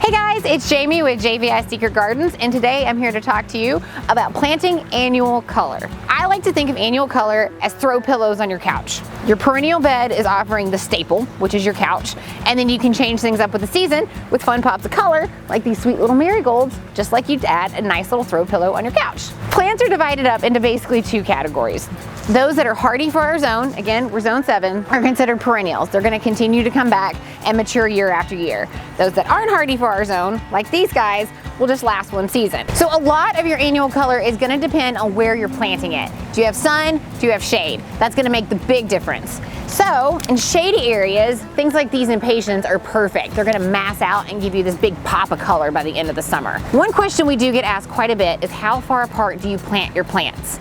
Hey guys, it's Jamie with JVI Secret Gardens, and today I'm here to talk to you about planting annual color. I like to think of annual color as throw pillows on your couch. Your perennial bed is offering the staple, which is your couch, and then you can change things up with the season with fun pops of color, like these sweet little marigolds, just like you'd add a nice little throw pillow on your couch. Plants are divided up into basically two categories. Those that are hardy for our zone, again, we're zone 7, are considered perennials. They're gonna continue to come back and mature year after year. Those that aren't hardy for our zone, like these guys, will just last one season. So a lot of your annual color is gonna depend on where you're planting it. Do you have sun? Do you have shade? That's gonna make the big difference. So in shady areas, things like these impatiens are perfect. They're gonna mass out and give you this big pop of color by the end of the summer. One question we do get asked quite a bit is how far apart do you plant your plants?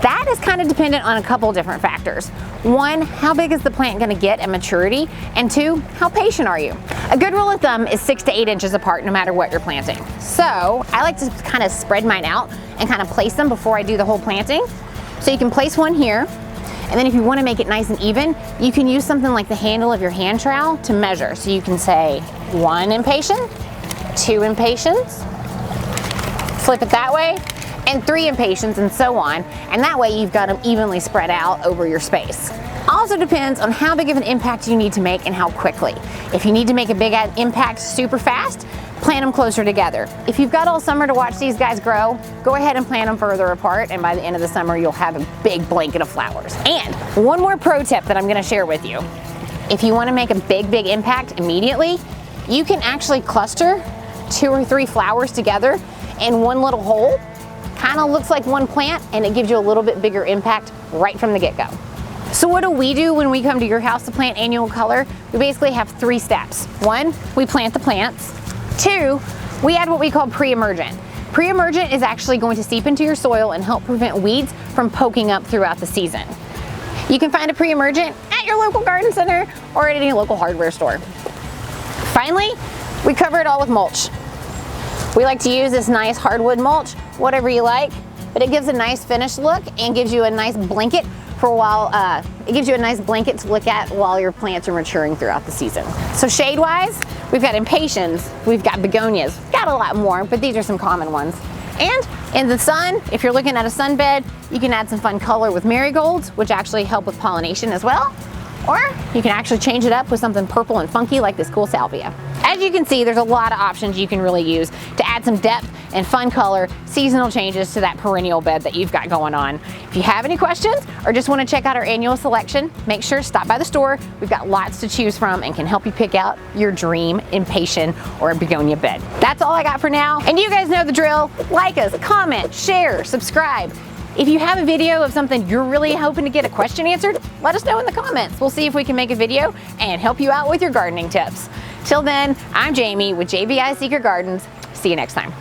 That is kind of dependent on a couple different factors. One, how big is the plant gonna get at maturity? And two, how patient are you? A good rule of thumb is 6 to 8 inches apart no matter what you're planting. So I like to kind of spread mine out and kind of place them before I do the whole planting. So you can place one here, and then if you want to make it nice and even, you can use something like the handle of your hand trowel to measure. So you can say 1 impatient, 2 impatiens, flip it that way, and 3 impatiens, and so on. And that way you've got them evenly spread out over your space. Also depends on how big of an impact you need to make and how quickly. If you need to make a big impact super fast, plant them closer together. If you've got all summer to watch these guys grow, go ahead and plant them further apart, and by the end of the summer you'll have a big blanket of flowers. And one more pro tip that I'm gonna share with you. If you wanna make a big impact immediately, you can actually cluster 2 or 3 flowers together in one little hole. Kind of looks like one plant, and it gives you a little bit bigger impact right from the get-go. So what do we do when we come to your house to plant annual color? We basically have 3 steps. 1, we plant the plants. 2, we add what we call pre-emergent. Pre-emergent is actually going to seep into your soil and help prevent weeds from poking up throughout the season. You can find a pre-emergent at your local garden center or at any local hardware store. Finally, we cover it all with mulch. We like to use this nice hardwood mulch, whatever you like, but it gives a nice finished look and gives you a nice blanket for a while. It gives you a nice blanket to look at while your plants are maturing throughout the season. So shade-wise, we've got impatiens, we've got begonias, we've got a lot more, but these are some common ones. And in the sun, if you're looking at a sunbed, you can add some fun color with marigolds, which actually help with pollination as well. Or you can actually change it up with something purple and funky like this cool salvia. As you can see, there's a lot of options you can really use to add some depth and fun color, seasonal changes to that perennial bed that you've got going on. If you have any questions or just want to check out our annual selection, make sure to stop by the store. We've got lots to choose from and can help you pick out your dream impatien or begonia bed. That's all I got for now. And you guys know the drill. Like us, comment, share, subscribe. If you have a video of something you're really hoping to get a question answered, let us know in the comments. We'll see if we can make a video and help you out with your gardening tips. Till then, I'm Jamie with JVI Secret Gardens. See you next time.